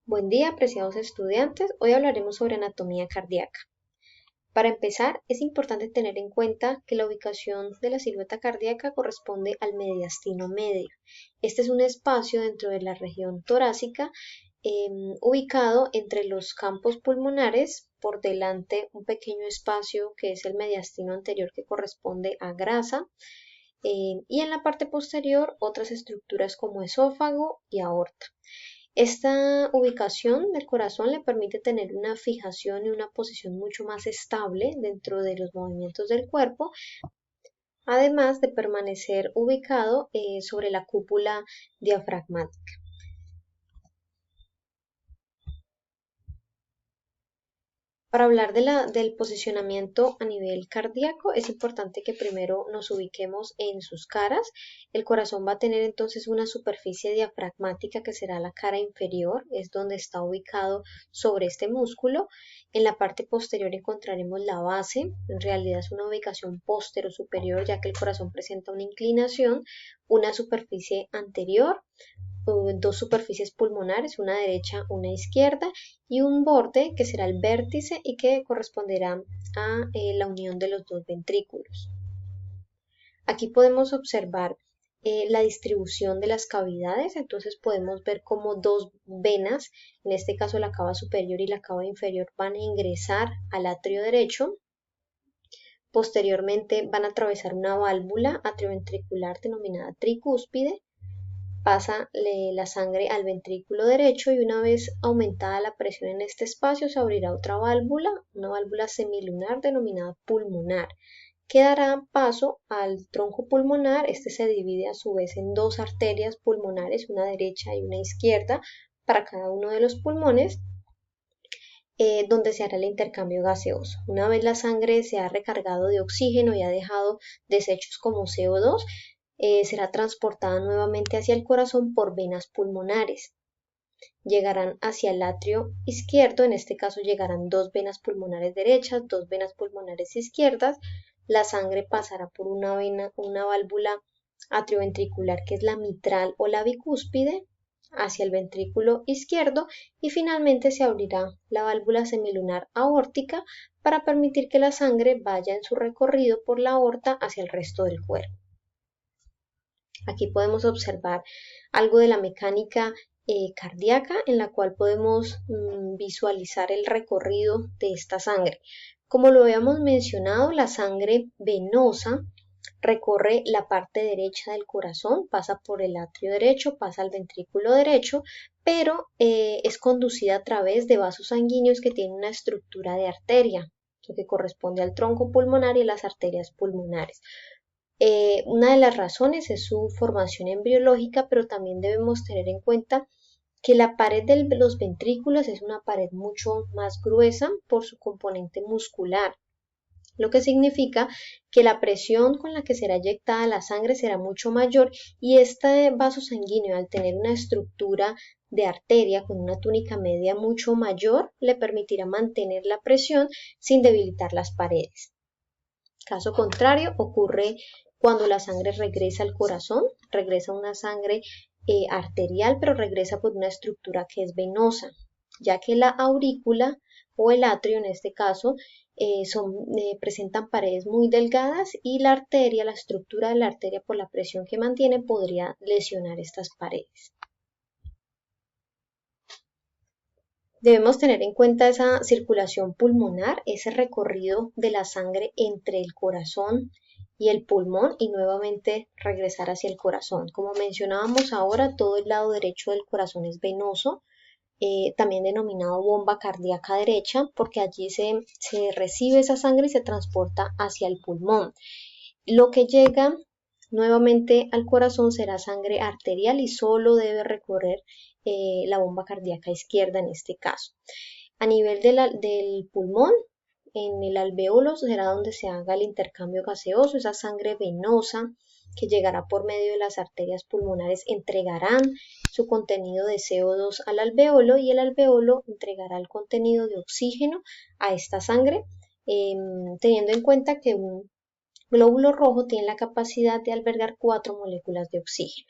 Buen día, apreciados estudiantes. Hoy hablaremos sobre anatomía cardíaca. Para empezar, es importante tener en cuenta que la ubicación de la silueta cardíaca corresponde al mediastino medio. Este es un espacio dentro de la región torácica ubicado entre los campos pulmonares, por delante un pequeño espacio que es el mediastino anterior que corresponde a grasa, y en la parte posterior otras estructuras como esófago y aorta. Esta ubicación del corazón le permite tener una fijación y una posición mucho más estable dentro de los movimientos del cuerpo, además de permanecer ubicado sobre la cúpula diafragmática. Para hablar del posicionamiento a nivel cardíaco, es importante que primero nos ubiquemos en sus caras. El corazón va a tener entonces una superficie diafragmática que será la cara inferior, es donde está ubicado sobre este músculo. En la parte posterior encontraremos la base, en realidad es una ubicación postero-superior ya que el corazón presenta una inclinación, una superficie anterior, dos superficies pulmonares, una derecha, una izquierda, y un borde que será el vértice y que corresponderá a la unión de los dos ventrículos. Aquí podemos observar la distribución de las cavidades, entonces podemos ver cómo dos venas, en este caso la cava superior y la cava inferior, van a ingresar al atrio derecho. Posteriormente van a atravesar una válvula atrioventricular denominada tricúspide. Pasa la sangre al ventrículo derecho y una vez aumentada la presión en este espacio se abrirá otra válvula, una válvula semilunar denominada pulmonar, que dará paso al tronco pulmonar. Este se divide a su vez en dos arterias pulmonares, una derecha y una izquierda, para cada uno de los pulmones, donde se hará el intercambio gaseoso. Una vez la sangre se ha recargado de oxígeno y ha dejado desechos como CO2, será transportada nuevamente hacia el corazón por venas pulmonares. Llegarán hacia el atrio izquierdo, en este caso llegarán dos venas pulmonares derechas, dos venas pulmonares izquierdas. La sangre pasará por una válvula atrioventricular que es la mitral o la bicúspide hacia el ventrículo izquierdo y finalmente se abrirá la válvula semilunar aórtica para permitir que la sangre vaya en su recorrido por la aorta hacia el resto del cuerpo. Aquí podemos observar algo de la mecánica cardíaca en la cual podemos visualizar el recorrido de esta sangre. Como lo habíamos mencionado, la sangre venosa recorre la parte derecha del corazón, pasa por el atrio derecho, pasa al ventrículo derecho, pero es conducida a través de vasos sanguíneos que tienen una estructura de arteria, lo que corresponde al tronco pulmonar y las arterias pulmonares. Una de las razones es su formación embriológica, pero también debemos tener en cuenta que la pared de los ventrículos es una pared mucho más gruesa por su componente muscular, lo que significa que la presión con la que será eyectada la sangre será mucho mayor y este vaso sanguíneo, al tener una estructura de arteria con una túnica media mucho mayor, le permitirá mantener la presión sin debilitar las paredes. Caso contrario, ocurre cuando la sangre regresa al corazón, regresa una sangre arterial, pero regresa por una estructura que es venosa, ya que la aurícula o el atrio en este caso presentan paredes muy delgadas y la arteria, la estructura de la arteria por la presión que mantiene podría lesionar estas paredes. Debemos tener en cuenta esa circulación pulmonar, ese recorrido de la sangre entre el corazón y el pulmón y nuevamente regresar hacia el corazón. Como mencionábamos ahora, todo el lado derecho del corazón es venoso, también denominado bomba cardíaca derecha, porque allí se recibe esa sangre y se transporta hacia el pulmón. Lo que llega nuevamente al corazón será sangre arterial y solo debe recorrer la bomba cardíaca izquierda en este caso. A nivel del pulmón, en el alvéolo será donde se haga el intercambio gaseoso, esa sangre venosa que llegará por medio de las arterias pulmonares entregarán su contenido de CO2 al alvéolo y el alvéolo entregará el contenido de oxígeno a esta sangre, teniendo en cuenta que un glóbulo rojo tiene la capacidad de albergar 4 moléculas de oxígeno.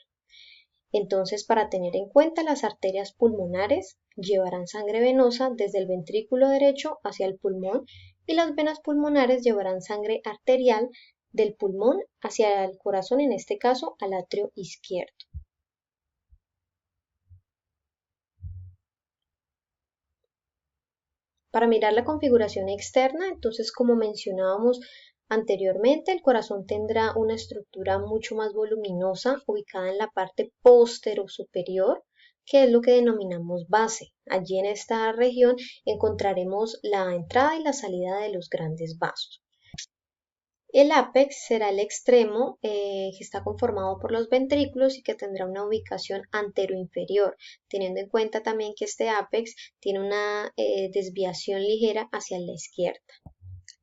Entonces, para tener en cuenta, las arterias pulmonares llevarán sangre venosa desde el ventrículo derecho hacia el pulmón y las venas pulmonares llevarán sangre arterial del pulmón hacia el corazón, en este caso al atrio izquierdo. Para mirar la configuración externa, entonces como mencionábamos anteriormente, el corazón tendrá una estructura mucho más voluminosa ubicada en la parte póstero superior, que es lo que denominamos base. Allí en esta región encontraremos la entrada y la salida de los grandes vasos. El ápex será el extremo que está conformado por los ventrículos y que tendrá una ubicación anteroinferior, teniendo en cuenta también que este ápex tiene una desviación ligera hacia la izquierda.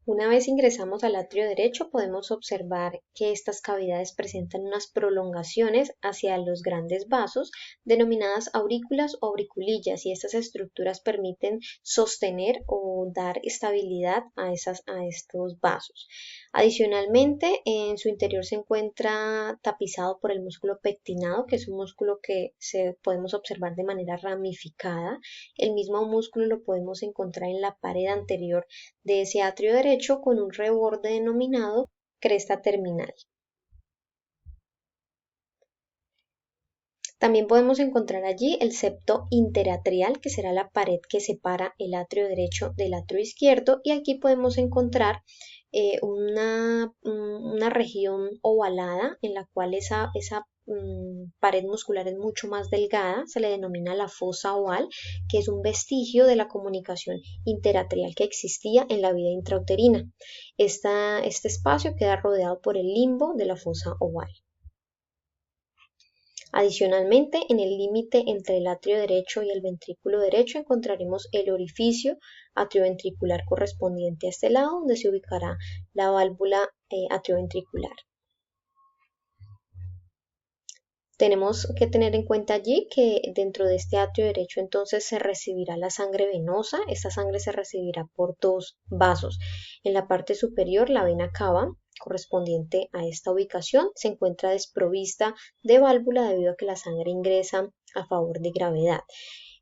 Una vez ingresamos al atrio derecho, podemos observar que estas cavidades presentan unas prolongaciones hacia los grandes vasos, denominadas aurículas o auriculillas, y estas estructuras permiten sostener o dar estabilidad a estos vasos. Adicionalmente, en su interior se encuentra tapizado por el músculo pectinado, que es un músculo que podemos observar de manera ramificada. El mismo músculo lo podemos encontrar en la pared anterior de ese atrio derecho con un reborde denominado cresta terminal. También podemos encontrar allí el septo interatrial, que será la pared que separa el atrio derecho del atrio izquierdo, y aquí podemos encontrar una región ovalada en la cual esa pared muscular es mucho más delgada, se le denomina la fosa oval, que es un vestigio de la comunicación interatrial que existía en la vida intrauterina. Este espacio queda rodeado por el limbo de la fosa oval. Adicionalmente, en el límite entre el atrio derecho y el ventrículo derecho encontraremos el orificio atrioventricular correspondiente a este lado, donde se ubicará la válvula atrioventricular. Tenemos que tener en cuenta allí que dentro de este atrio derecho entonces se recibirá la sangre venosa. Esta sangre se recibirá por dos vasos. En la parte superior, la vena cava, correspondiente a esta ubicación, se encuentra desprovista de válvula debido a que la sangre ingresa a favor de gravedad.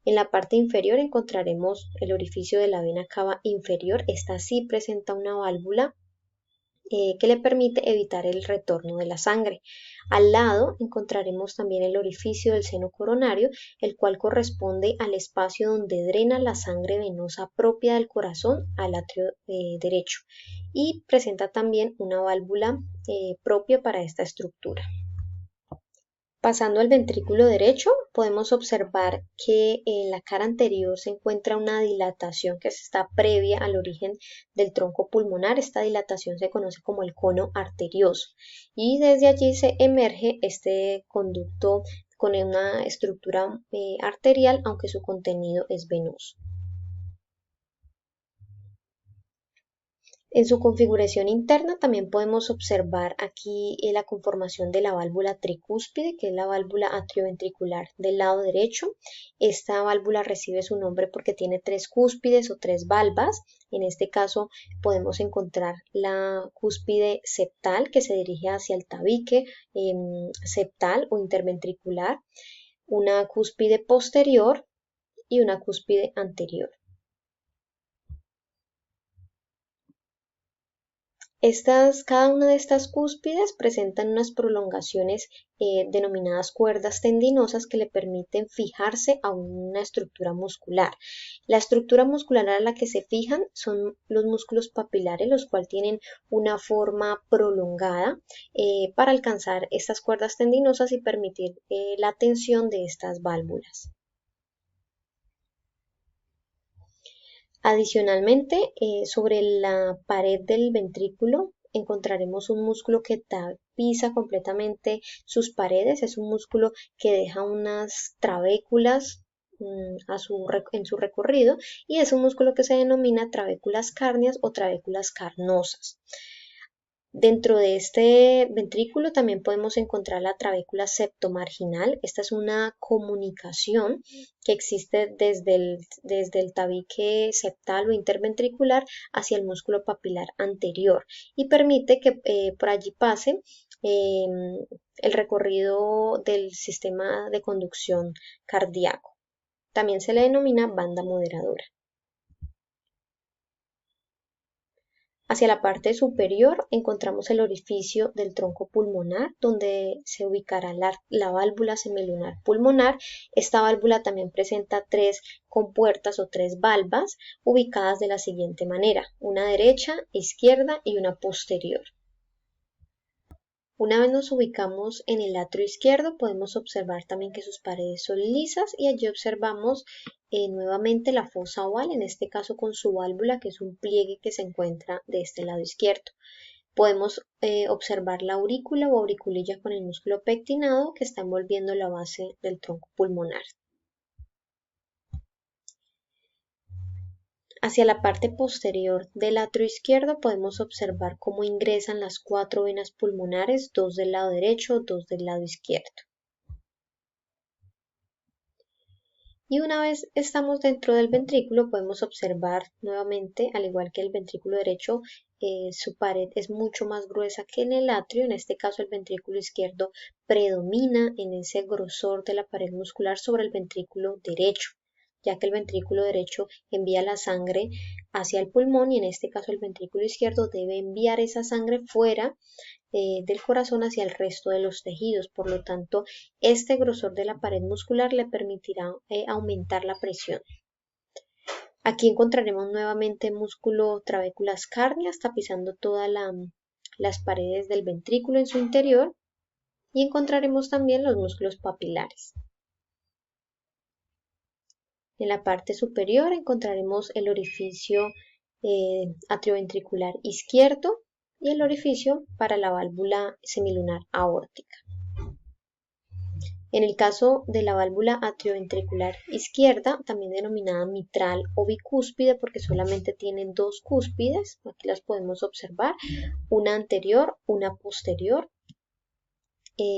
En la parte inferior encontraremos el orificio de la vena cava inferior. Esta sí presenta una válvula que le permite evitar el retorno de la sangre. Al lado encontraremos también el orificio del seno coronario, el cual corresponde al espacio donde drena la sangre venosa propia del corazón al atrio derecho, y presenta también una válvula propia para esta estructura. Pasando al ventrículo derecho, podemos observar que en la cara anterior se encuentra una dilatación que está previa al origen del tronco pulmonar. Esta dilatación se conoce como el cono arterioso, y desde allí se emerge este conducto con una estructura arterial, aunque su contenido es venoso. En su configuración interna también podemos observar aquí la conformación de la válvula tricúspide, que es la válvula atrioventricular del lado derecho. Esta válvula recibe su nombre porque tiene tres cúspides o tres valvas. En este caso podemos encontrar la cúspide septal, que se dirige hacia el tabique septal o interventricular, una cúspide posterior y una cúspide anterior. Cada una de estas cúspides presentan unas prolongaciones denominadas cuerdas tendinosas que le permiten fijarse a una estructura muscular. La estructura muscular a la que se fijan son los músculos papilares, los cuales tienen una forma prolongada para alcanzar estas cuerdas tendinosas y permitir la tensión de estas válvulas. Adicionalmente, sobre la pared del ventrículo encontraremos un músculo que tapiza completamente sus paredes. Es un músculo que deja unas trabéculas en su recorrido, y es un músculo que se denomina trabéculas cárneas o trabéculas carnosas. Dentro de este ventrículo también podemos encontrar la trabécula septomarginal. Esta es una comunicación que existe desde el tabique septal o interventricular hacia el músculo papilar anterior y permite que por allí pase el recorrido del sistema de conducción cardíaco. También se le denomina banda moderadora. Hacia la parte superior encontramos el orificio del tronco pulmonar, donde se ubicará la válvula semilunar pulmonar. Esta válvula también presenta tres compuertas o tres valvas ubicadas de la siguiente manera: una derecha, izquierda y una posterior. Una vez nos ubicamos en el atrio izquierdo, podemos observar también que sus paredes son lisas y allí observamos nuevamente la fosa oval, en este caso con su válvula, que es un pliegue que se encuentra de este lado izquierdo. Podemos observar la aurícula o auriculilla con el músculo pectinado que está envolviendo la base del tronco pulmonar. Hacia la parte posterior del atrio izquierdo podemos observar cómo ingresan las cuatro venas pulmonares, dos del lado derecho, dos del lado izquierdo. Y una vez estamos dentro del ventrículo podemos observar nuevamente, al igual que el ventrículo derecho, su pared es mucho más gruesa que en el atrio. En este caso el ventrículo izquierdo predomina en ese grosor de la pared muscular sobre el ventrículo derecho, ya que el ventrículo derecho envía la sangre hacia el pulmón y en este caso el ventrículo izquierdo debe enviar esa sangre fuera del corazón hacia el resto de los tejidos. Por lo tanto, este grosor de la pared muscular le permitirá aumentar la presión. Aquí encontraremos nuevamente músculo trabéculas cárneas tapizando todas las paredes del ventrículo en su interior y encontraremos también los músculos papilares. En la parte superior encontraremos el orificio atrioventricular izquierdo y el orificio para la válvula semilunar aórtica. En el caso de la válvula atrioventricular izquierda, también denominada mitral o bicúspide porque solamente tiene dos cúspides, aquí las podemos observar, una anterior, una posterior,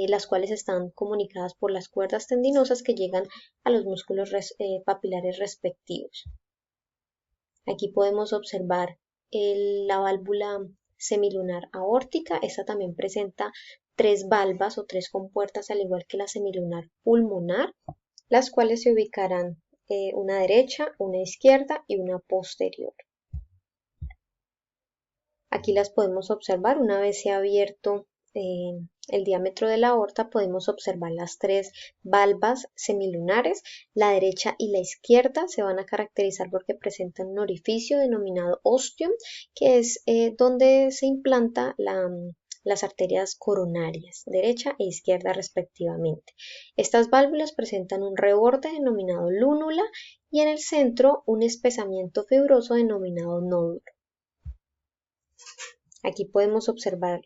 las cuales están comunicadas por las cuerdas tendinosas que llegan a los músculos papilares respectivos. Aquí podemos observar la válvula semilunar aórtica. Esta también presenta tres valvas o tres compuertas, al igual que la semilunar pulmonar, las cuales se ubicarán una derecha, una izquierda y una posterior. Aquí las podemos observar. Una vez se ha abierto el diámetro de la aorta, podemos observar las tres valvas semilunares. La derecha y la izquierda se van a caracterizar porque presentan un orificio denominado ostium, que es donde se implanta las arterias coronarias, derecha e izquierda respectivamente. Estas válvulas presentan un reborde denominado lúnula y en el centro un espesamiento fibroso denominado nódulo. Aquí podemos observar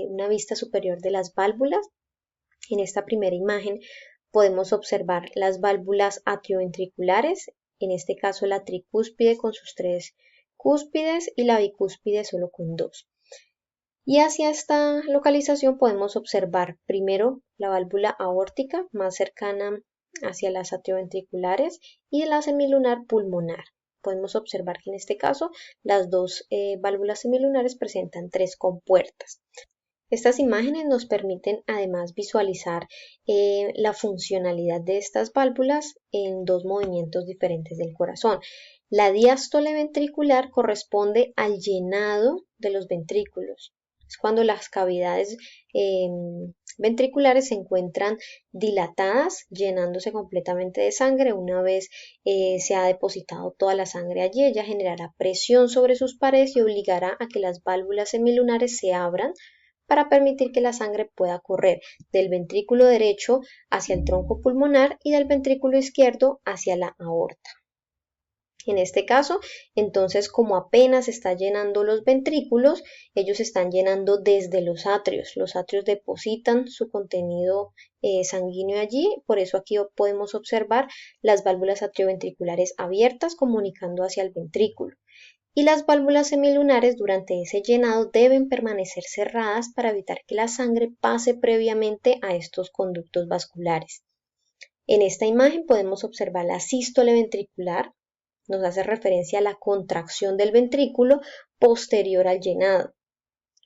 una vista superior de las válvulas. En esta primera imagen podemos observar las válvulas atrioventriculares, en este caso la tricúspide con sus tres cúspides y la bicúspide solo con dos. Y hacia esta localización podemos observar primero la válvula aórtica más cercana hacia las atrioventriculares y la semilunar pulmonar. Podemos observar que en este caso las dos válvulas semilunares presentan tres compuertas. Estas imágenes nos permiten además visualizar la funcionalidad de estas válvulas en dos movimientos diferentes del corazón. La diástole ventricular corresponde al llenado de los ventrículos. Es cuando las cavidades ventriculares se encuentran dilatadas, llenándose completamente de sangre. Una vez se ha depositado toda la sangre allí, ella generará presión sobre sus paredes y obligará a que las válvulas semilunares se abran para permitir que la sangre pueda correr del ventrículo derecho hacia el tronco pulmonar y del ventrículo izquierdo hacia la aorta. En este caso, entonces, como apenas está llenando los ventrículos, ellos están llenando desde los atrios. Los atrios depositan su contenido sanguíneo allí, por eso aquí podemos observar las válvulas atrioventriculares abiertas comunicando hacia el ventrículo. y las válvulas semilunares durante ese llenado deben permanecer cerradas para evitar que la sangre pase previamente a estos conductos vasculares. En esta imagen podemos observar la sístole ventricular, nos hace referencia a la contracción del ventrículo posterior al llenado.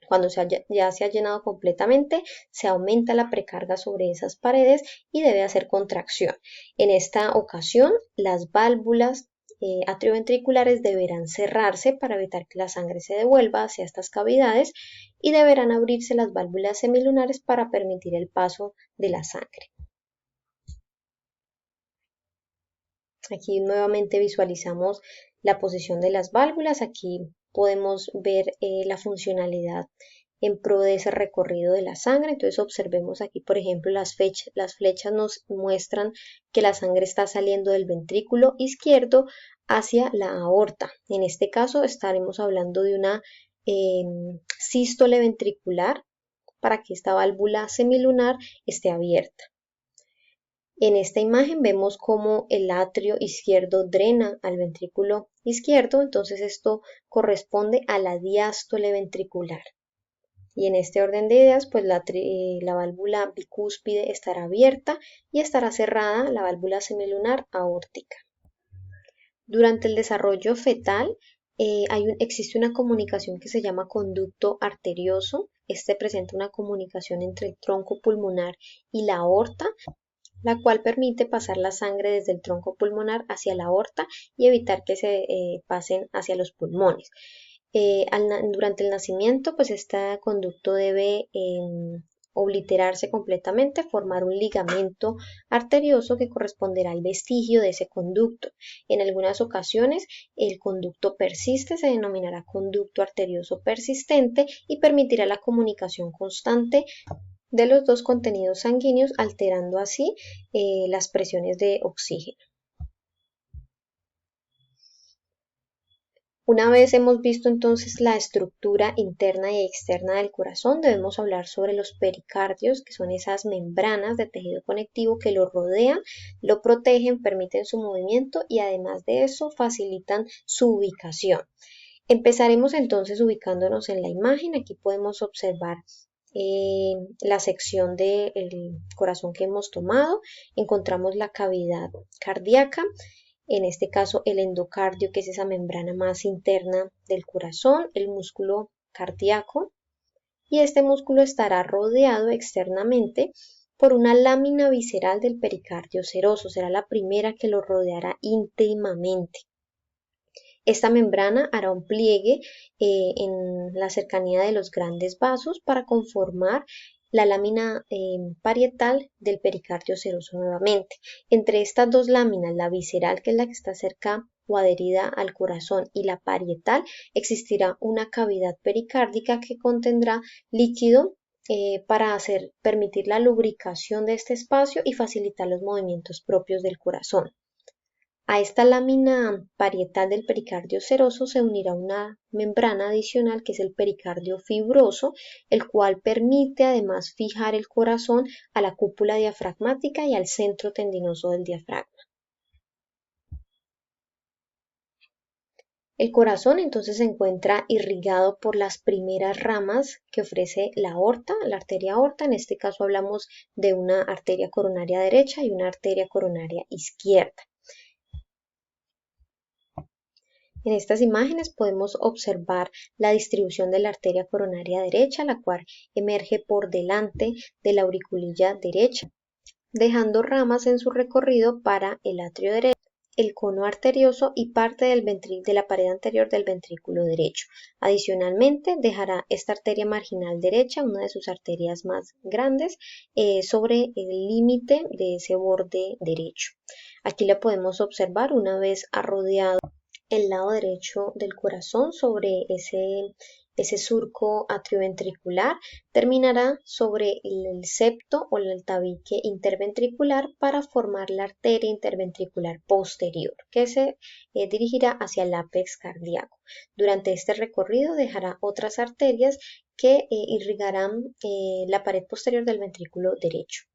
Cuando ya se ha llenado completamente, se aumenta la precarga sobre esas paredes y debe hacer contracción. En esta ocasión, las válvulas atrioventriculares deberán cerrarse para evitar que la sangre se devuelva hacia estas cavidades y deberán abrirse las válvulas semilunares para permitir el paso de la sangre. Aquí nuevamente visualizamos la posición de las válvulas. Aquí podemos ver la funcionalidad en pro de ese recorrido de la sangre. Entonces observemos aquí, por ejemplo, las flechas nos muestran que la sangre está saliendo del ventrículo izquierdo hacia la aorta. En este caso estaremos hablando de una sístole ventricular para que esta válvula semilunar esté abierta. En esta imagen vemos cómo el atrio izquierdo drena al ventrículo izquierdo, entonces esto corresponde a la diástole ventricular. Y en este orden de ideas, pues la válvula bicúspide estará abierta y estará cerrada la válvula semilunar aórtica. Durante el desarrollo fetal existe una comunicación que se llama conducto arterioso. Este presenta una comunicación entre el tronco pulmonar y la aorta, la cual permite pasar la sangre desde el tronco pulmonar hacia la aorta y evitar que se pasen hacia los pulmones. Durante el nacimiento, pues este conducto debe obliterarse completamente, formar un ligamento arterioso que corresponderá al vestigio de ese conducto. En algunas ocasiones, el conducto persiste, se denominará conducto arterioso persistente y permitirá la comunicación constante de los dos contenidos sanguíneos, alterando así las presiones de oxígeno. Una vez hemos visto entonces la estructura interna y externa del corazón, debemos hablar sobre los pericardios, que son esas membranas de tejido conectivo que lo rodean, lo protegen, permiten su movimiento y además de eso facilitan su ubicación. Empezaremos entonces ubicándonos en la imagen. Aquí podemos observar la sección del corazón que hemos tomado. Encontramos la cavidad cardíaca, en este caso el endocardio, que es esa membrana más interna del corazón, el músculo cardíaco, y este músculo estará rodeado externamente por una lámina visceral del pericardio seroso. Será la primera que lo rodeará íntimamente. Esta membrana hará un pliegue en la cercanía de los grandes vasos para conformar la lámina parietal del pericardio seroso nuevamente. Entre estas dos láminas, la visceral, que es la que está cerca o adherida al corazón, y la parietal, existirá una cavidad pericárdica que contendrá líquido para permitir la lubricación de este espacio y facilitar los movimientos propios del corazón. A esta lámina parietal del pericardio seroso se unirá una membrana adicional que es el pericardio fibroso, el cual permite además fijar el corazón a la cúpula diafragmática y al centro tendinoso del diafragma. El corazón entonces se encuentra irrigado por las primeras ramas que ofrece la aorta, la arteria aorta. En este caso hablamos de una arteria coronaria derecha y una arteria coronaria izquierda. En estas imágenes podemos observar la distribución de la arteria coronaria derecha, la cual emerge por delante de la auriculilla derecha, dejando ramas en su recorrido para el atrio derecho, el cono arterioso y parte de la pared anterior del ventrículo derecho. Adicionalmente, dejará esta arteria marginal derecha, una de sus arterias más grandes, sobre el límite de ese borde derecho. Aquí la podemos observar una vez ha rodeado el lado derecho del corazón sobre ese surco atrioventricular, terminará sobre el septo o el tabique interventricular para formar la arteria interventricular posterior, que se dirigirá hacia el ápex cardíaco. Durante este recorrido dejará otras arterias que irrigarán la pared posterior del ventrículo derecho.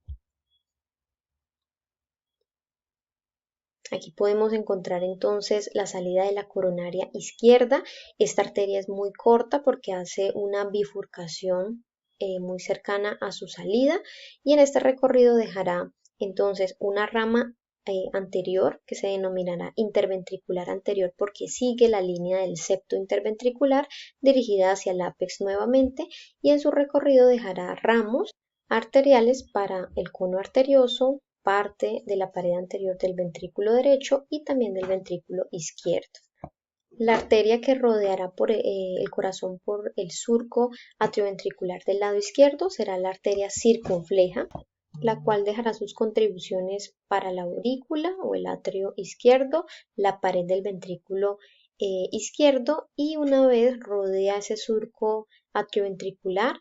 Aquí podemos encontrar entonces la salida de la coronaria izquierda. Esta arteria es muy corta porque hace una bifurcación muy cercana a su salida y en este recorrido dejará entonces una rama anterior que se denominará interventricular anterior porque sigue la línea del septo interventricular dirigida hacia el ápex nuevamente y en su recorrido dejará ramos arteriales para el cono arterioso, parte de la pared anterior del ventrículo derecho y también del ventrículo izquierdo. La arteria que rodeará por el corazón por el surco atrioventricular del lado izquierdo será la arteria circunfleja, la cual dejará sus contribuciones para la aurícula o el atrio izquierdo, la pared del ventrículo izquierdo y una vez rodea ese surco atrioventricular,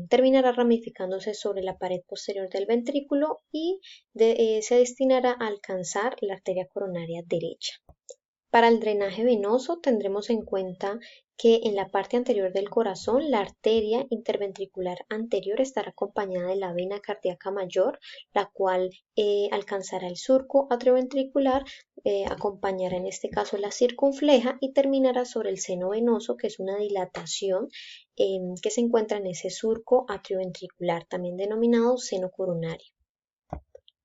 terminará ramificándose sobre la pared posterior del ventrículo y se destinará a alcanzar la arteria coronaria derecha. Para el drenaje venoso tendremos en cuenta que en la parte anterior del corazón la arteria interventricular anterior estará acompañada de la vena cardíaca mayor, la cual alcanzará el surco atrioventricular, acompañará en este caso la circunfleja y terminará sobre el seno venoso, que es una dilatación que se encuentra en ese surco atrioventricular, también denominado seno coronario,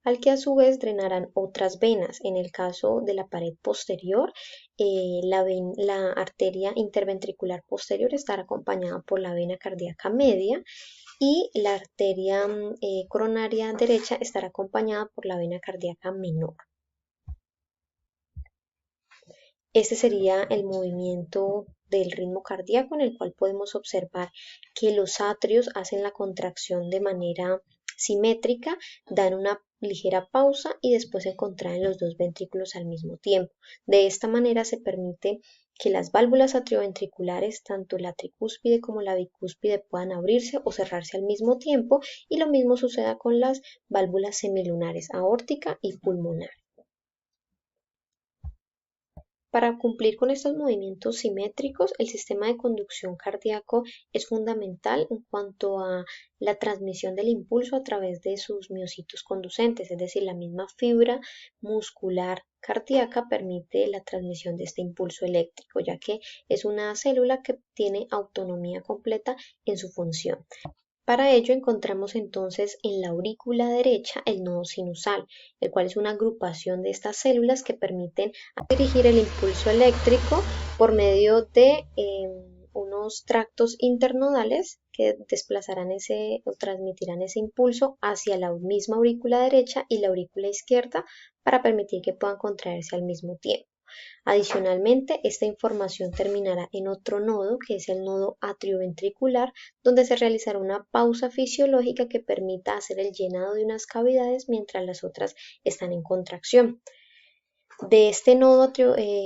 al que a su vez drenarán otras venas. En el caso de la pared posterior, la arteria interventricular posterior estará acompañada por la vena cardíaca media y la arteria coronaria derecha estará acompañada por la vena cardíaca menor. Este sería el movimiento del ritmo cardíaco en el cual podemos observar que los atrios hacen la contracción de manera simétrica, dan una ligera pausa y después se contraen los dos ventrículos al mismo tiempo. De esta manera se permite que las válvulas atrioventriculares, tanto la tricúspide como la bicúspide, puedan abrirse o cerrarse al mismo tiempo y lo mismo suceda con las válvulas semilunares aórtica y pulmonar. Para cumplir con estos movimientos simétricos, el sistema de conducción cardíaco es fundamental en cuanto a la transmisión del impulso a través de sus miocitos conducentes, es decir, la misma fibra muscular cardíaca permite la transmisión de este impulso eléctrico, ya que es una célula que tiene autonomía completa en su función. Para ello encontramos entonces en la aurícula derecha el nodo sinusal, el cual es una agrupación de estas células que permiten dirigir el impulso eléctrico por medio de unos tractos internodales que desplazarán o transmitirán ese impulso hacia la misma aurícula derecha y la aurícula izquierda para permitir que puedan contraerse al mismo tiempo. Adicionalmente, esta información terminará en otro nodo, que es el nodo atrioventricular, donde se realizará una pausa fisiológica que permita hacer el llenado de unas cavidades mientras las otras están en contracción. De este nodo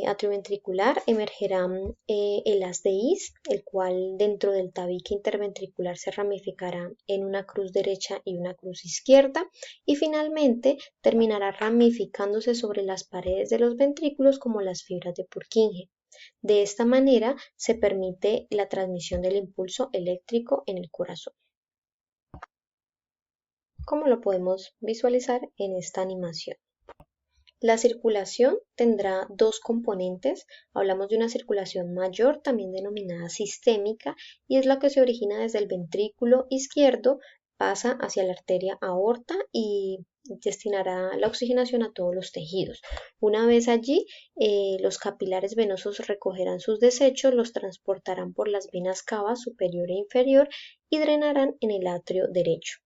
atrioventricular emergerá el haz de His, el cual dentro del tabique interventricular se ramificará en una cruz derecha y una cruz izquierda y finalmente terminará ramificándose sobre las paredes de los ventrículos como las fibras de Purkinje. De esta manera se permite la transmisión del impulso eléctrico en el corazón, como lo podemos visualizar en esta animación. La circulación tendrá dos componentes. Hablamos de una circulación mayor, también denominada sistémica, y es la que se origina desde el ventrículo izquierdo, pasa hacia la arteria aorta y destinará la oxigenación a todos los tejidos. Una vez allí, los capilares venosos recogerán sus desechos, los transportarán por las venas cava superior e inferior y drenarán en el atrio derecho.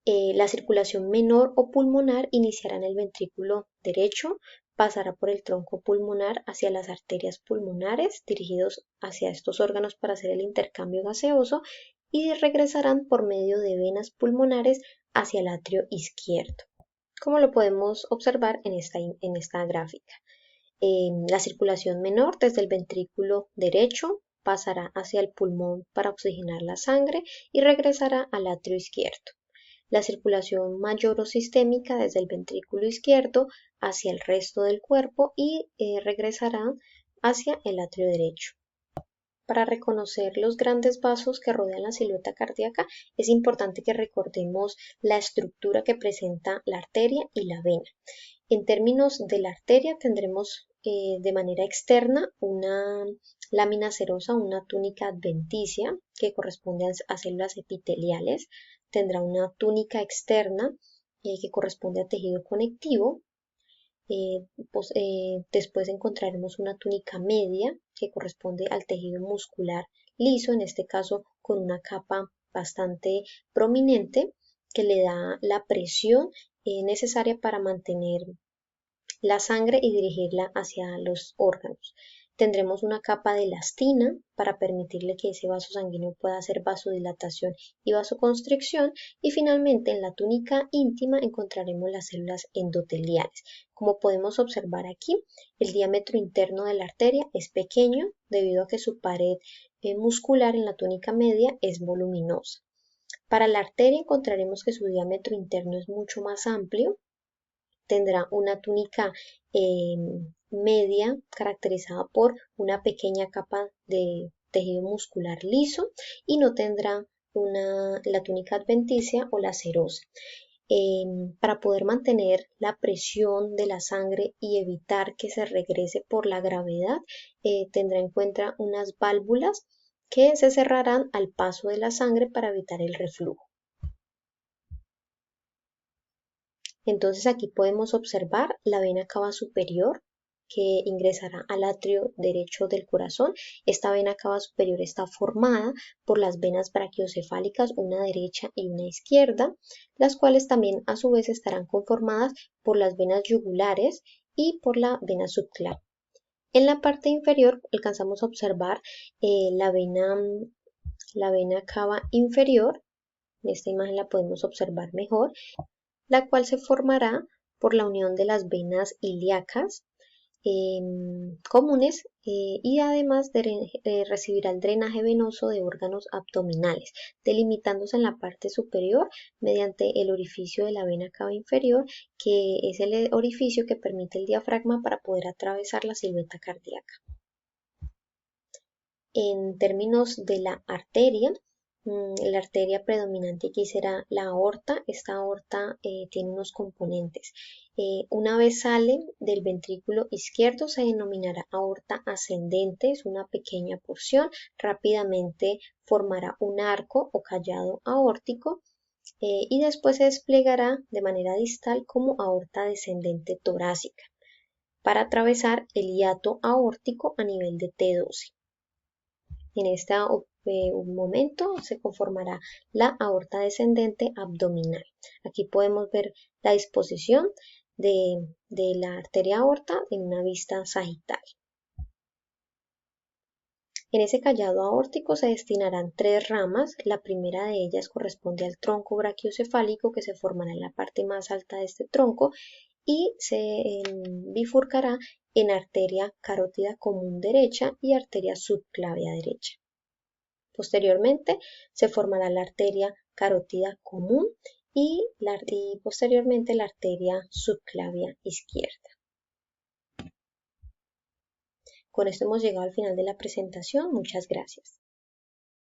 La circulación menor o pulmonar iniciará en el ventrículo derecho, pasará por el tronco pulmonar hacia las arterias pulmonares dirigidos hacia estos órganos para hacer el intercambio gaseoso y regresarán por medio de venas pulmonares hacia el atrio izquierdo, como lo podemos observar en esta gráfica. La circulación menor desde el ventrículo derecho pasará hacia el pulmón para oxigenar la sangre y regresará al atrio izquierdo. La circulación mayor o sistémica desde el ventrículo izquierdo hacia el resto del cuerpo y regresará hacia el atrio derecho. Para reconocer los grandes vasos que rodean la silueta cardíaca, es importante que recordemos la estructura que presenta la arteria y la vena. En términos de la arteria, tendremos de manera externa una lámina serosa, una túnica adventicia que corresponde a células epiteliales. Tendrá una túnica externa que corresponde a tejido conectivo. Después encontraremos una túnica media que corresponde al tejido muscular liso, en este caso con una capa bastante prominente que le da la presión necesaria para mantener la sangre y dirigirla hacia los órganos. Tendremos una capa de elastina para permitirle que ese vaso sanguíneo pueda hacer vasodilatación y vasoconstricción, y finalmente en la túnica íntima encontraremos las células endoteliales. Como podemos observar aquí, el diámetro interno de la arteria es pequeño debido a que su pared muscular en la túnica media es voluminosa. Para la arteria encontraremos que su diámetro interno es mucho más amplio. Tendrá una túnica media caracterizada por una pequeña capa de tejido muscular liso y no tendrá la túnica adventicia o la serosa. Para poder mantener la presión de la sangre y evitar que se regrese por la gravedad, tendrá en cuenta unas válvulas que se cerrarán al paso de la sangre para evitar el reflujo. Entonces aquí podemos observar la vena cava superior que ingresará al atrio derecho del corazón. Esta vena cava superior está formada por las venas brachiocefálicas, una derecha y una izquierda, las cuales también a su vez estarán conformadas por las venas yugulares y por la vena subclavia. En la parte inferior alcanzamos a observar la vena cava inferior. En esta imagen la podemos observar mejor, la cual se formará por la unión de las venas ilíacas comunes y además recibirá el drenaje venoso de órganos abdominales, delimitándose en la parte superior mediante el orificio de la vena cava inferior, que es el orificio que permite el diafragma para poder atravesar la silueta cardíaca. En términos de la arteria predominante aquí será la aorta. Esta aorta tiene unos componentes. Una vez sale del ventrículo izquierdo se denominará aorta ascendente, es una pequeña porción, rápidamente formará un arco o callado aórtico y después se desplegará de manera distal como aorta descendente torácica para atravesar el hiato aórtico a nivel de T12. En este momento se conformará la aorta descendente abdominal. Aquí podemos ver la disposición de la arteria aorta en una vista sagital. En ese callado aórtico se destinarán 3 ramas. La primera de ellas corresponde al tronco brachiocefálico, que se formará en la parte más alta de este tronco y se bifurcará en arteria carótida común derecha y arteria subclavia derecha. Posteriormente se formará la arteria carótida común y posteriormente la arteria subclavia izquierda. Con esto hemos llegado al final de la presentación. Muchas gracias.